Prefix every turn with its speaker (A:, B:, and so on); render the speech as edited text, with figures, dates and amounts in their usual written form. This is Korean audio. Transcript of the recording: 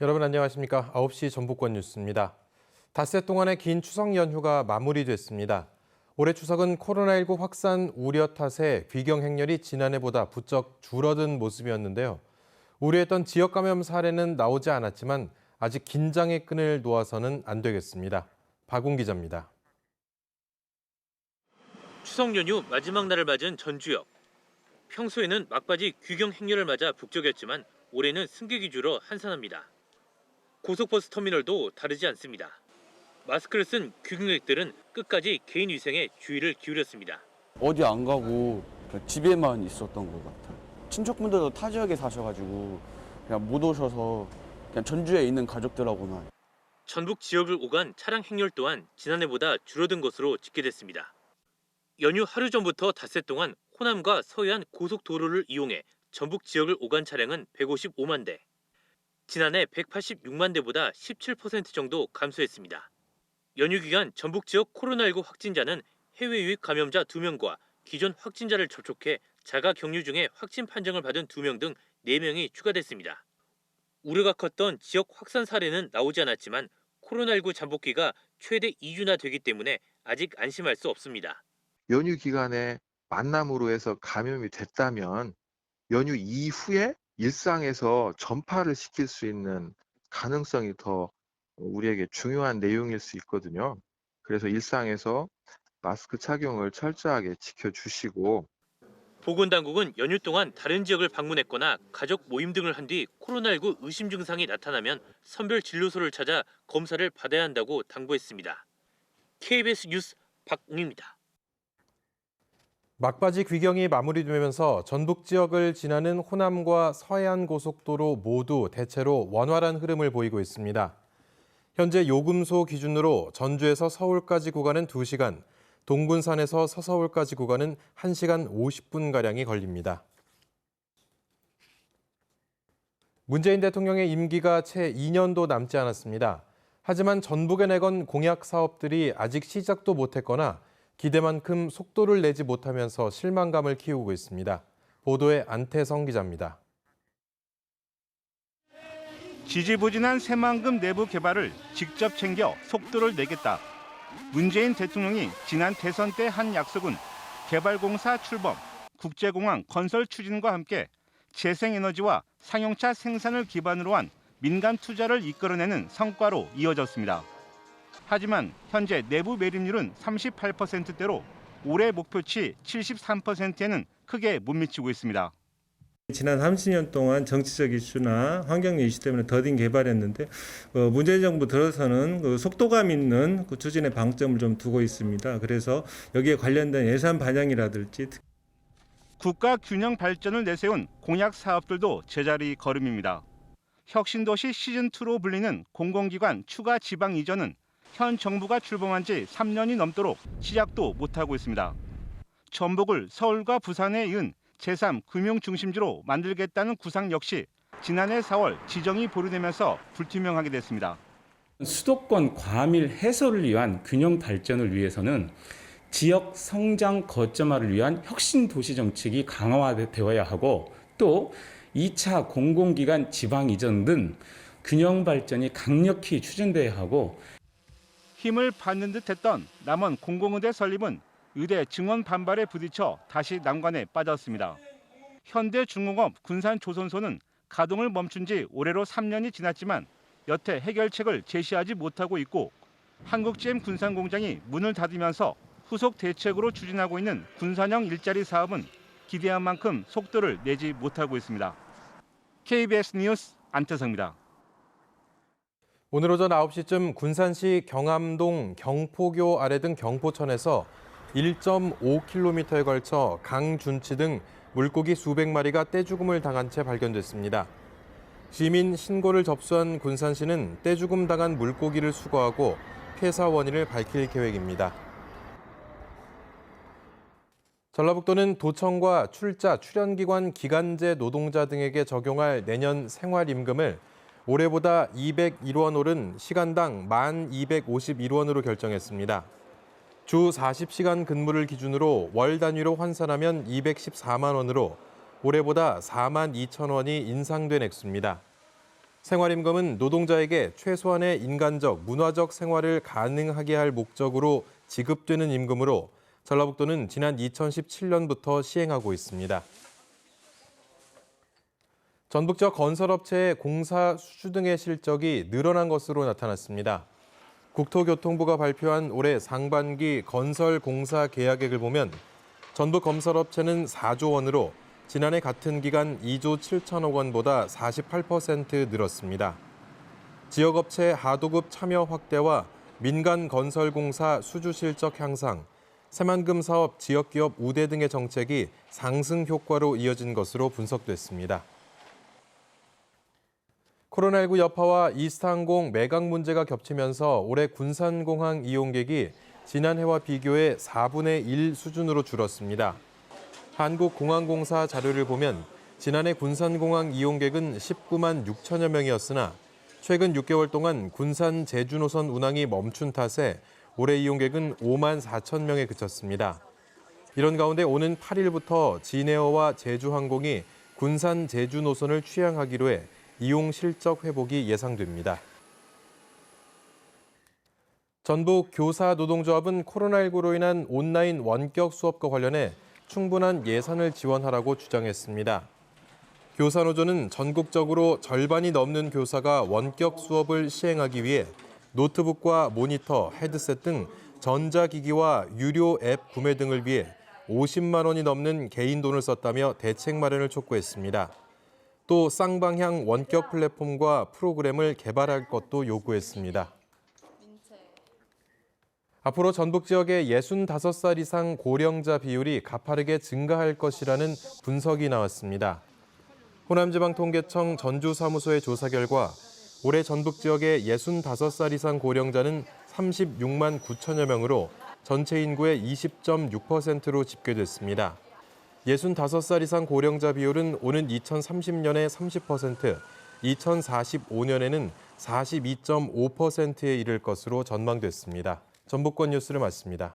A: 여러분 안녕하십니까? 9시 전북권 뉴스입니다. 닷새 동안의 긴 추석 연휴가 마무리됐습니다. 올해 추석은 코로나19 확산 우려 탓에 귀경 행렬이 지난해보다 부쩍 줄어든 모습이었는데요. 우려했던 지역 감염 사례는 나오지 않았지만 아직 긴장의 끈을 놓아서는 안 되겠습니다. 박웅 기자입니다.
B: 추석 연휴 마지막 날을 맞은 전주역. 평소에는 막바지 귀경 행렬을 맞아 북적였지만 올해는 승객이 줄어 한산합니다. 고속버스 터미널도 다르지 않습니다. 마스크를 쓴 귀경객들은 끝까지 개인 위생에 주의를 기울였습니다.
C: 어디 안 가고 그냥 집에만 있었던 것 같아요. 친척분들도 타 지역에 사셔가지고 그냥 못 오셔서 그냥 전주에 있는 가족들하고만.
B: 전북 지역을 오간 차량 행렬 또한 지난해보다 줄어든 것으로 집계됐습니다. 연휴 하루 전부터 닷새 동안 호남과 서해안 고속도로를 이용해 전북 지역을 오간 차량은 155만 대. 지난해 186만 대보다 17% 정도 감소했습니다. 연휴 기간 전북 지역 코로나19 확진자는 해외 유입 감염자 2명과 기존 확진자를 접촉해 자가 격리 중에 확진 판정을 받은 2명 등 4명이 추가됐습니다. 우려가 컸던 지역 확산 사례는 나오지 않았지만 코로나19 잠복기가 최대 2주나 되기 때문에 아직 안심할 수 없습니다.
D: 연휴 기간에 만남으로 해서 감염이 됐다면 연휴 이후에 일상에서 전파를 시킬 수 있는 가능성이 더 우리에게 중요한 내용일 수 있거든요. 그래서 일상에서 마스크 착용을 철저하게 지켜주시고,
B: 보건당국은 연휴 동안 다른 지역을 방문했거나 가족 모임 등을 한 뒤 코로나19 의심 증상이 나타나면 선별 진료소를 찾아 검사를 받아야 한다고 당부했습니다. KBS 뉴스 박웅입니다.
A: 막바지 귀경이 마무리되면서 전북 지역을 지나는 호남과 서해안 고속도로 모두 대체로 원활한 흐름을 보이고 있습니다. 현재 요금소 기준으로 전주에서 서울까지 구간은 2시간, 동군산에서 서서울까지 구간은 1시간 50분가량이 걸립니다. 문재인 대통령의 임기가 채 2년도 남지 않았습니다. 하지만 전북에 내건 공약 사업들이 아직 시작도 못했거나 기대만큼 속도를 내지 못하면서 실망감을 키우고 있습니다. 보도에 안태성 기자입니다.
E: 지지부진한 새만금 내부 개발을 직접 챙겨 속도를 내겠다. 문재인 대통령이 지난 대선 때 한 약속은 개발공사 출범, 국제공항 건설 추진과 함께 재생에너지와 상용차 생산을 기반으로 한 민간 투자를 이끌어내는 성과로 이어졌습니다. 하지만 현재 내부 매립률은 38%대로 올해 목표치 73%에는 크게 못 미치고 있습니다.
F: 지난 30년 동안 정치적 이슈나 환경 이슈 때문에 더딘 개발이었는데 문재인 정부 들어서는 속도감 있는 추진의 방점을 좀 두고 있습니다. 그래서 여기에 관련된 예산 반영이라든지
E: 국가 균형 발전을 내세운 공약 사업들도 제자리 걸음입니다. 혁신도시 시즌2로 불리는 공공기관 추가 지방 이전은 현 정부가 출범한 지 3년이 넘도록 시작도 못하고 있습니다. 전북을 서울과 부산에 이은 제3 금융중심지로 만들겠다는 구상 역시 지난해 4월 지정이 보류되면서 불투명하게 됐습니다.
G: 수도권 과밀 해소를 위한 균형 발전을 위해서는 지역 성장 거점화를 위한 혁신 도시 정책이 강화되어야 하고 또 2차 공공기관 지방 이전 등 균형 발전이 강력히 추진돼야 하고
E: 힘을 받는 듯했던 남원 공공의대 설립은 의대 증원 반발에 부딪혀 다시 난관에 빠졌습니다. 현대중공업 군산조선소는 가동을 멈춘 지 올해로 3년이 지났지만 여태 해결책을 제시하지 못하고 있고 한국GM 군산공장이 문을 닫으면서 후속 대책으로 추진하고 있는 군산형 일자리 사업은 기대한 만큼 속도를 내지 못하고 있습니다. KBS 뉴스 안태성입니다.
A: 오늘 오전 9시쯤 군산시 경암동 경포교 아래 등 경포천에서 1.5km에 걸쳐 강준치 등 물고기 수백 마리가 떼죽음을 당한 채 발견됐습니다. 시민 신고를 접수한 군산시는 떼죽음 당한 물고기를 수거하고 폐사 원인을 밝힐 계획입니다. 전라북도는 도청과 출자, 출연기관 기간제 노동자 등에게 적용할 내년 생활임금을 올해보다 201원 오른 시간당 1,251원으로 결정했습니다. 주 40시간 근무를 기준으로 월 단위로 환산하면 214만 원으로 올해보다 4만 2천 원이 인상된 액수입니다. 생활임금은 노동자에게 최소한의 인간적, 문화적 생활을 가능하게 할 목적으로 지급되는 임금으로 전라북도는 지난 2017년부터 시행하고 있습니다. 전북 지역 건설업체의 공사 수주 등의 실적이 늘어난 것으로 나타났습니다. 국토교통부가 발표한 올해 상반기 건설 공사 계약액을 보면 전북 건설업체는 4조 원으로 지난해 같은 기간 2조 7천억 원보다 48% 늘었습니다. 지역업체 하도급 참여 확대와 민간 건설공사 수주 실적 향상, 새만금 사업 지역기업 우대 등의 정책이 상승 효과로 이어진 것으로 분석됐습니다. 코로나19 여파와 이스타항공 매각 문제가 겹치면서 올해 군산공항 이용객이 지난해와 비교해 4분의 1 수준으로 줄었습니다. 한국공항공사 자료를 보면 지난해 군산공항 이용객은 19만 6천여 명이었으나 최근 6개월 동안 군산 제주 노선 운항이 멈춘 탓에 올해 이용객은 5만 4천 명에 그쳤습니다. 이런 가운데 오는 8일부터 진에어와 제주항공이 군산 제주 노선을 취항하기로 해 이용 실적 회복이 예상됩니다. 전북 교사 노동조합은 코로나19로 인한 온라인 원격 수업과 관련해 충분한 예산을 지원하라고 주장했습니다. 교사노조는 전국적으로 절반이 넘는 교사가 원격 수업을 시행하기 위해 노트북과 모니터, 헤드셋 등 전자기기와 유료 앱 구매 등을 위해 50만 원이 넘는 개인 돈을 썼다며 대책 마련을 촉구했습니다. 또 쌍방향 원격 플랫폼과 프로그램을 개발할 것도 요구했습니다. 앞으로 전북 지역의 65살 이상 고령자 비율이 가파르게 증가할 것이라는 분석이 나왔습니다. 호남지방통계청 전주사무소의 조사 결과 올해 전북 지역의 65살 이상 고령자는 36만 9천여 명으로 전체 인구의 20.6%로 집계됐습니다. 65살 이상 고령자 비율은 오는 2030년에 30%, 2045년에는 42.5%에 이를 것으로 전망됐습니다. 전북권 뉴스를 마칩니다.